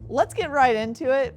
Let's get right into it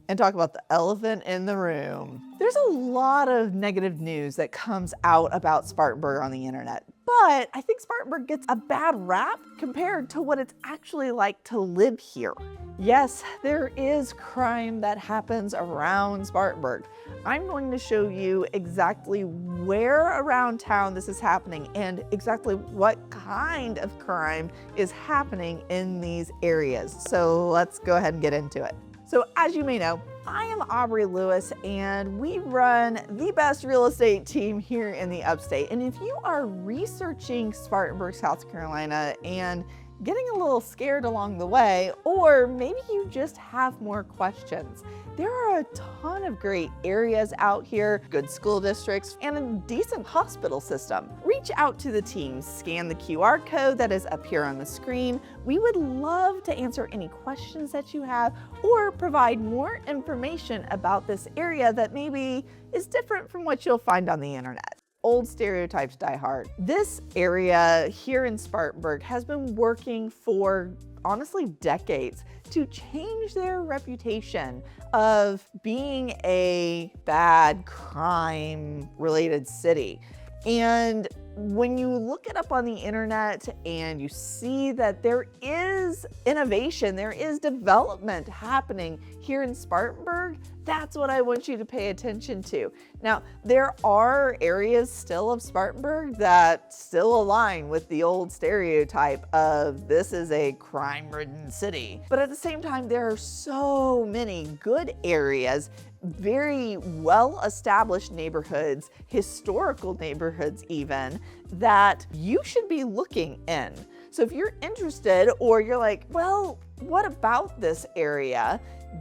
and talk about the elephant in the room. There's a lot of negative news that comes out about Spartanburg on the internet, but I think Spartanburg gets a bad rap compared to what it's actually like to live here. Yes, there is crime that happens around Spartanburg. I'm going to show you exactly where around town this is happening and exactly what kind of crime is happening in these areas. So let's go ahead and get into it. So as you may know, I am Aubree Lewis and we run the best real estate team here in the upstate. And if you are researching Spartanburg, South Carolina and getting a little scared along the way, or maybe you just have more questions, there are a ton of great areas out here, good school districts, and a decent hospital system. Reach out to the team, scan the QR code that is up here on the screen. We would love to answer any questions that you have or provide more information about this area that maybe is different from what you'll find on the internet. Old stereotypes die hard. This area here in Spartanburg has been working for honestly decades to change their reputation of being a bad crime related city. And when you look it up on the internet and you see that there is innovation, there is development happening here in Spartanburg, that's what I want you to pay attention to. Now, there are areas still of Spartanburg that still align with the old stereotype of this is a crime-ridden city. But at the same time, there are so many good areas, very well-established neighborhoods, historical neighborhoods even, that you should be looking in. So if you're interested or you're like, well, what about this area?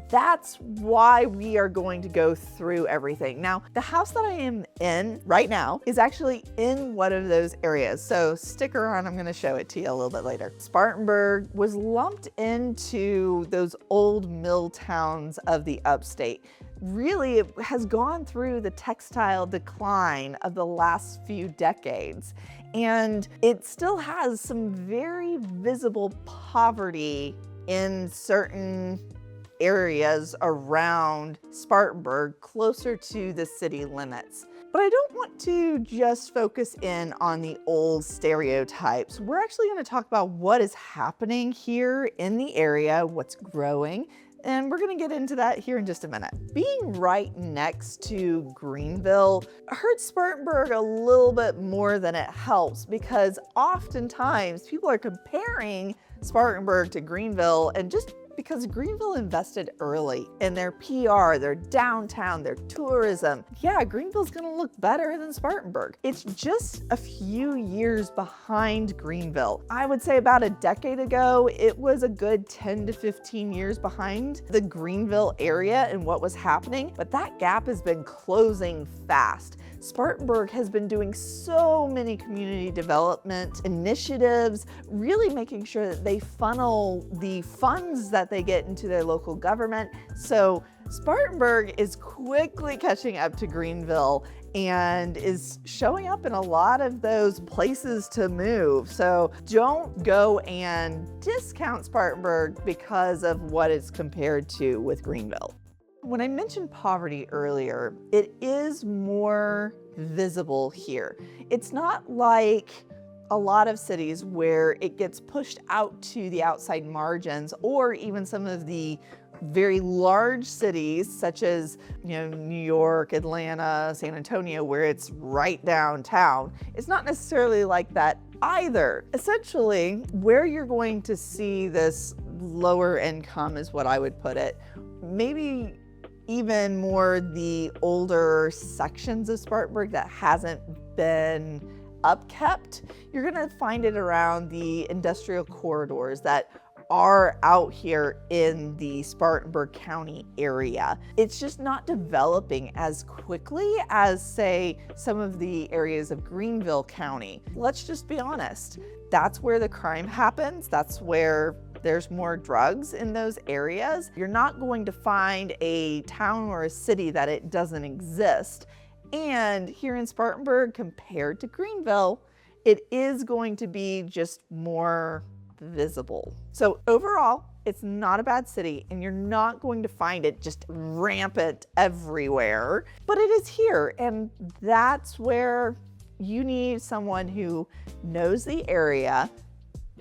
That's why we are going to go through everything. Now, the house that I am in right now is actually in one of those areas. So stick around, I'm gonna show it to you a little bit later. Spartanburg was lumped into those old mill towns of the upstate. Really, it has gone through the textile decline of the last few decades. And it still has some very visible poverty in certain areas around Spartanburg, closer to the city limits. But I don't want to just focus in on the old stereotypes. We're actually going to talk about what is happening here in the area, what's growing, and we're going to get into that here in just a minute. Being right next to Greenville hurts Spartanburg a little bit more than it helps, because oftentimes people are comparing Spartanburg to Greenville, and just because Greenville invested early in their PR, their downtown, their tourism. Yeah, Greenville's gonna look better than Spartanburg. It's just a few years behind Greenville. I would say about a decade ago, it was a good 10 to 15 years behind the Greenville area and what was happening, but that gap has been closing fast. Spartanburg has been doing so many community development initiatives, really making sure that they funnel the funds that they get into their local government. So Spartanburg is quickly catching up to Greenville and is showing up in a lot of those places to move. So don't go and discount Spartanburg because of what it's compared to with Greenville. When I mentioned poverty earlier, it is more visible here. It's not like a lot of cities where it gets pushed out to the outside margins, or even some of the very large cities such as, New York, Atlanta, San Antonio, where it's right downtown. It's not necessarily like that either. Essentially, where you're going to see this lower income is what I would put it. Maybe even more the older sections of Spartanburg that hasn't been upkept. You're gonna find it around the industrial corridors that are out here in the Spartanburg County area. It's just not developing as quickly as, say, some of the areas of Greenville County. Let's just be honest. That's where the crime happens. That's where there's more drugs in those areas. You're not going to find a town or a city that it doesn't exist. And here in Spartanburg, compared to Greenville, it is going to be just more visible. So overall, It's not a bad city, and you're not going to find it just rampant everywhere, but it is here, and that's where you need someone who knows the area,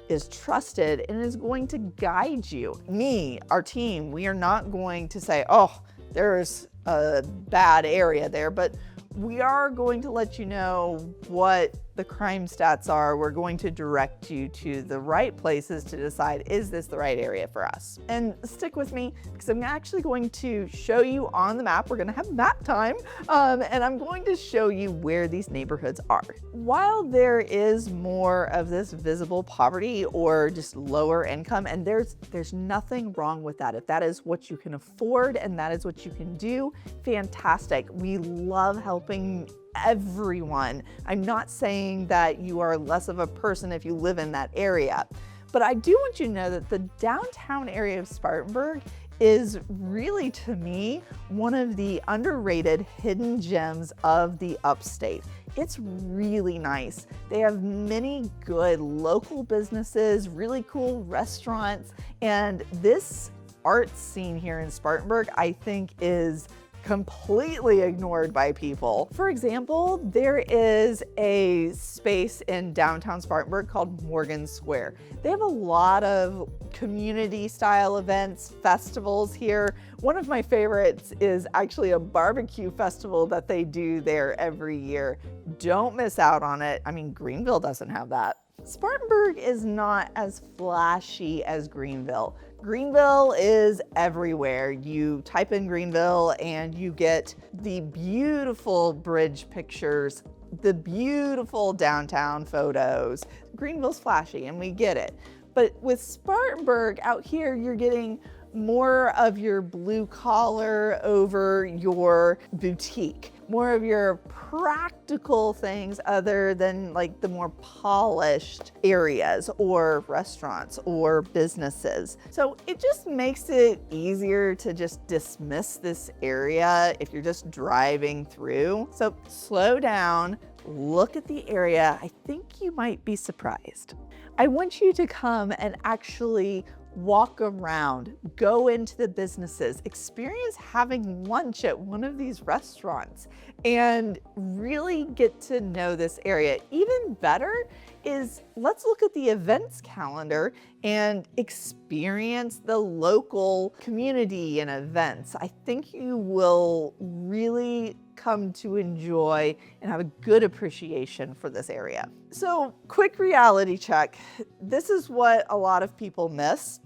is trusted, and is going to guide you. Me, our team, we are not going to say, oh, there's a bad area there, but we are going to let you know what the crime stats are. We're going to direct you to the right places to decide, is this the right area for us? And stick with me, because I'm actually going to show you on the map. We're gonna have map time, and I'm going to show you where these neighborhoods are. While there is more of this visible poverty or just lower income, and there's nothing wrong with that. If that is what you can afford and that is what you can do, fantastic. We love helping everyone. I'm not saying that you are less of a person if you live in that area, but I do want you to know that the downtown area of Spartanburg is really, to me, one of the underrated hidden gems of the upstate. It's really nice. They have many good local businesses, really cool restaurants, and this art scene here in Spartanburg, I think, is completely ignored by people. For example, there is a space in downtown Spartanburg called Morgan Square. They have a lot of community style events, festivals here. One of my favorites is actually a barbecue festival that they do there every year. Don't miss out on it. I mean, Greenville doesn't have that. Spartanburg is not as flashy as Greenville. Greenville is everywhere. You type in Greenville and you get the beautiful bridge pictures, the beautiful downtown photos. Greenville's flashy and we get it. But with Spartanburg out here, you're getting more of your blue collar over your boutique, more of your practical things other than like the more polished areas or restaurants or businesses. So it just makes it easier to just dismiss this area if you're just driving through. So slow down, look at the area. I think you might be surprised. I want you to come and actually walk around, go into the businesses, experience having lunch at one of these restaurants, and really get to know this area. Even better is, let's look at the events calendar and experience the local community and events. I think you will really come to enjoy and have a good appreciation for this area. So, quick reality check. This is what a lot of people miss,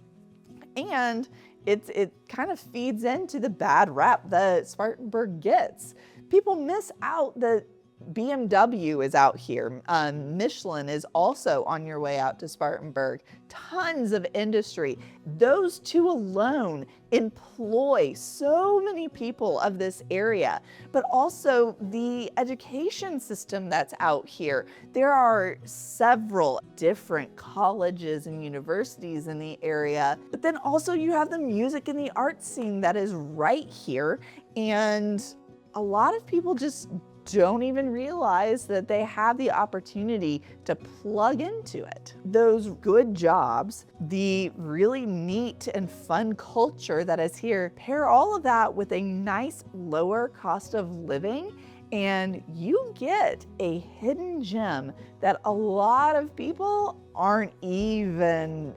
and it kind of feeds into the bad rap that Spartanburg gets. People miss out that BMW is out here. Michelin is also on your way out to Spartanburg. Tons of industry. Those two alone employ so many people of this area, but also the education system that's out here. There are several different colleges and universities in the area, but then also you have the music and the art scene that is right here. And a lot of people just don't even realize that they have the opportunity to plug into it. Those good jobs, the really neat and fun culture that is here, pair all of that with a nice lower cost of living, and you get a hidden gem that a lot of people aren't even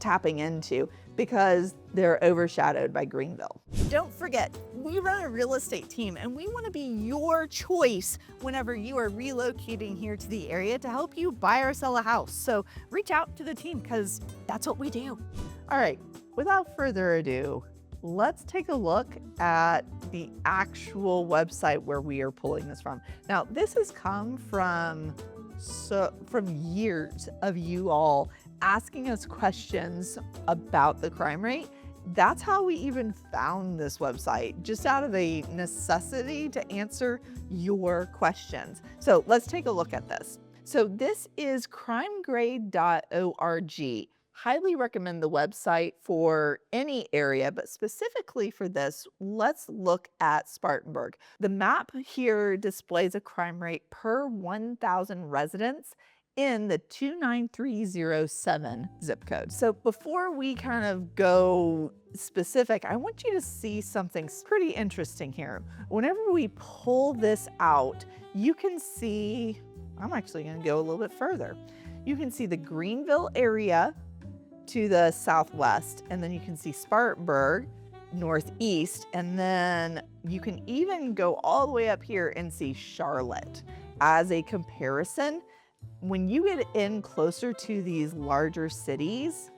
tapping into because they're overshadowed by Greenville. Don't forget, we run a real estate team and we want to be your choice whenever you are relocating here to the area to help you buy or sell a house. So reach out to the team because that's what we do. All right, without further ado, let's take a look at the actual website where we are pulling this from. Now, this has come from years of you all asking us questions about the crime rate. That's how we even found this website, just out of a necessity to answer your questions. So let's take a look at this. So this is crimegrade.org. Highly recommend the website for any area, but specifically for this, let's look at Spartanburg. The map here displays a crime rate per 1,000 residents in the 29307 zip code. So before we kind of go specific, I want you to see something pretty interesting here. Whenever we pull this out, you can see, I'm actually going to go a little bit further. You can see the Greenville area to the southwest, and then you can see Spartanburg northeast, and then you can even go all the way up here and see Charlotte. As a comparison, when you get in closer to these larger cities,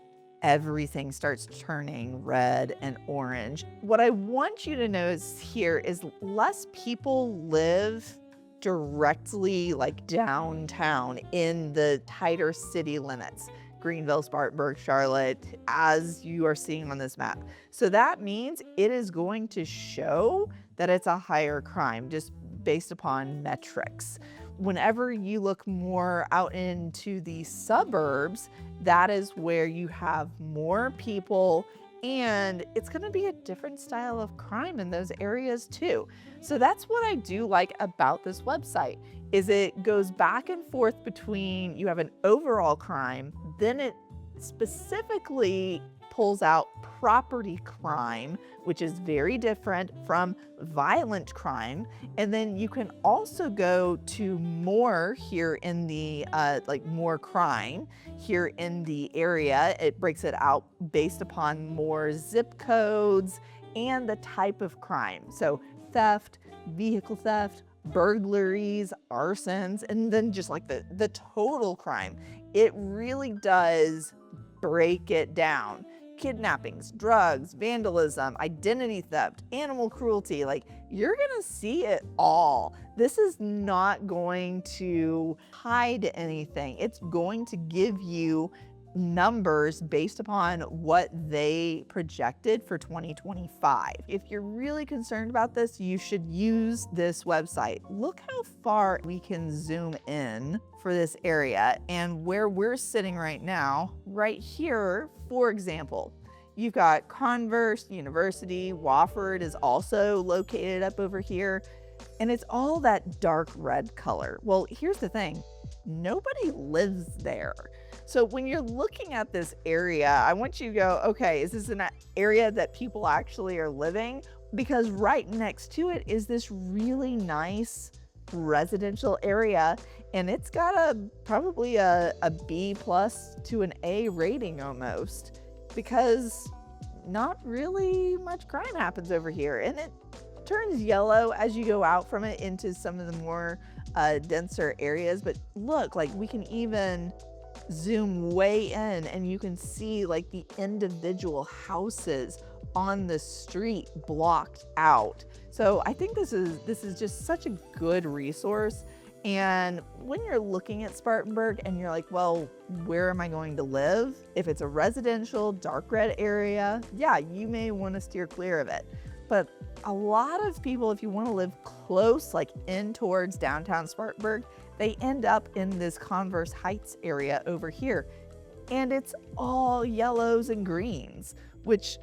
everything starts turning red and orange. What I want you to notice here is less people live directly like downtown in the tighter city limits. Greenville, Spartanburg, Charlotte, as you are seeing on this map. So that means it is going to show that it's a higher crime just based upon metrics. Whenever you look more out into the suburbs, that is where you have more people, and it's going to be a different style of crime in those areas too. So that's what I do like about this website, is it goes back and forth between, you have an overall crime, then it specifically pulls out property crime, which is very different from violent crime. And then you can also go to more here in the, like more crime here in the area. It breaks it out based upon more zip codes and the type of crime. So theft, vehicle theft, burglaries, arsons, and then just like the total crime. It really does break it down. Kidnappings, drugs, vandalism, identity theft, animal cruelty, like you're gonna see it all. This is not going to hide anything. It's going to give you numbers based upon what they projected for 2025. If you're really concerned about this, you should use this website. Look how far we can zoom in for this area, and where we're sitting right now, right here, for example, you've got Converse University. Wofford is also located up over here, and it's all that dark red color. Well, here's the thing, nobody lives there. So when you're looking at this area, I want you to go, okay, is this an area that people actually are living? Because right next to it is this really nice residential area, and it's got probably a B+ to an A rating almost, because not really much crime happens over here. And it turns yellow as you go out from it into some of the more denser areas. But look, like we can even zoom way in and you can see like the individual houses on the street blocked out. So I think this is just such a good resource. And when you're looking at Spartanburg and you're like, well, where am I going to live? If it's a residential dark red area, yeah, you may want to steer clear of it. But a lot of people, if you want to live close, like in towards downtown Spartanburg, they end up in this Converse Heights area over here. And it's all yellows and greens, which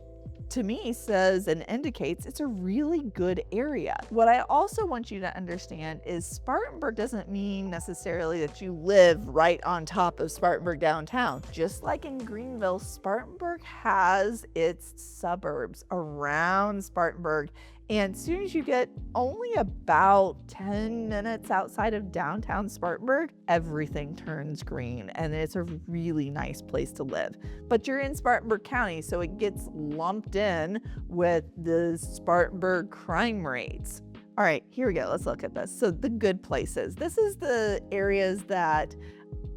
to me says and indicates it's a really good area. What I also want you to understand is Spartanburg doesn't mean necessarily that you live right on top of Spartanburg downtown. Just like in Greenville, Spartanburg has its suburbs around Spartanburg. And as soon as you get only about 10 minutes outside of downtown Spartanburg, everything turns green and it's a really nice place to live. But you're in Spartanburg County, so it gets lumped in with the Spartanburg crime rates. All right, here we go. Let's look at this. So the good places. This is the areas that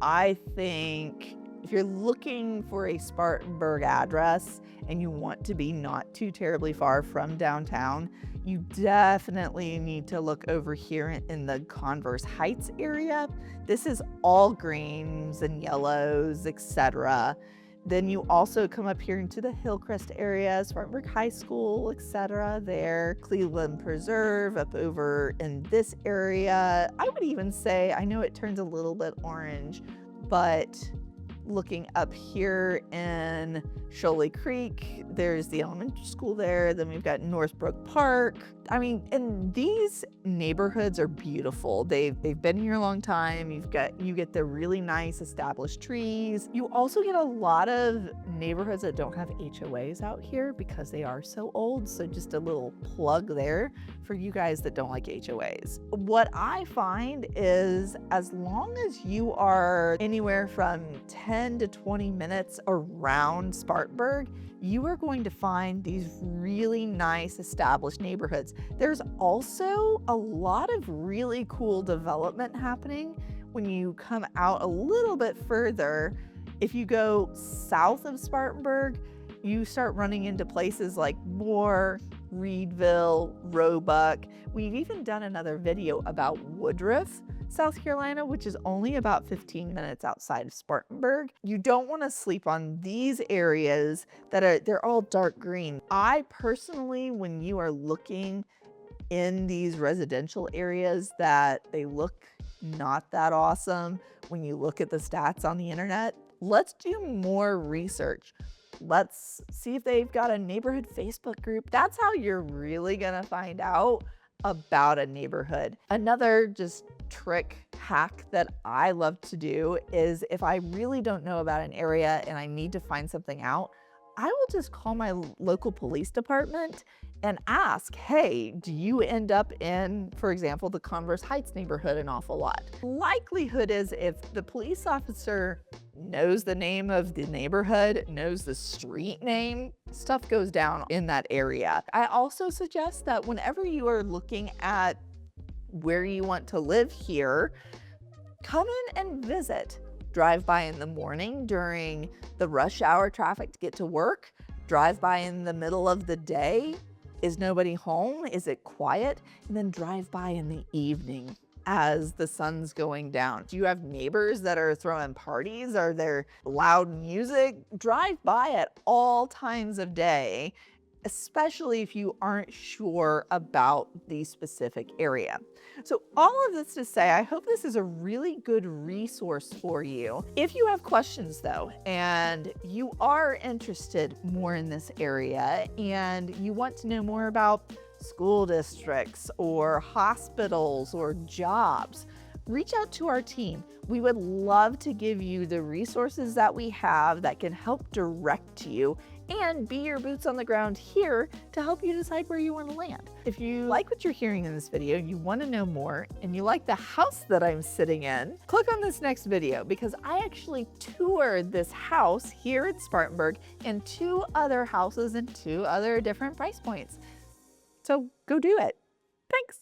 I think if you're looking for a Spartanburg address and you want to be not too terribly far from downtown, you definitely need to look over here in the Converse Heights area. This is all greens and yellows, etc. Then you also come up here into the Hillcrest area, Spartanburg High School, etc. there, Cleveland Preserve up over in this area. I would even say, I know it turns a little bit orange, but looking up here in Shoaley Creek, there's the elementary school there. Then we've got Northbrook Park. I mean, and these neighborhoods are beautiful. They've been here a long time. You get the really nice established trees. You also get a lot of neighborhoods that don't have HOAs out here because they are so old. So just a little plug there for you guys that don't like HOAs. What I find is as long as you are anywhere from 10 to 20 minutes around Spartanburg, you are going to find these really nice established neighborhoods. There's also a lot of really cool development happening when you come out a little bit further. If you go south of Spartanburg, you start running into places like Moore, Reedville, Roebuck. We've even done another video about Woodruff, South Carolina, which is only about 15 minutes outside of Spartanburg. You don't want to sleep on these areas they're all dark green. I personally, when you are looking in these residential areas that they look not that awesome, when you look at the stats on the internet, let's do more research. Let's see if they've got a neighborhood Facebook group. That's how you're really gonna find out about a neighborhood. Another just trick hack that I love to do is if I really don't know about an area and I need to find something out, I will just call my local police department and ask, hey, do you end up in, for example, the Converse Heights neighborhood an awful lot? Likelihood is if the police officer knows the name of the neighborhood, knows the street name, stuff goes down in that area. I also suggest that whenever you are looking at where you want to live here, come in and visit. Drive by in the morning during the rush hour traffic to get to work. Drive by in the middle of the day. Is nobody home? Is it quiet? And then drive by in the evening as the sun's going down. Do you have neighbors that are throwing parties? Are there loud music? Drive by at all times of day, especially if you aren't sure about the specific area. So all of this to say, I hope this is a really good resource for you. If you have questions though, and you are interested more in this area and you want to know more about school districts or hospitals or jobs, reach out to our team. We would love to give you the resources that we have that can help direct you and be your boots on the ground here to help you decide where you want to land. If you like what you're hearing in this video, you want to know more, and you like the house that I'm sitting in, click on this next video because I actually toured this house here in Spartanburg and 2 other houses and 2 other different price points. So go do it. Thanks.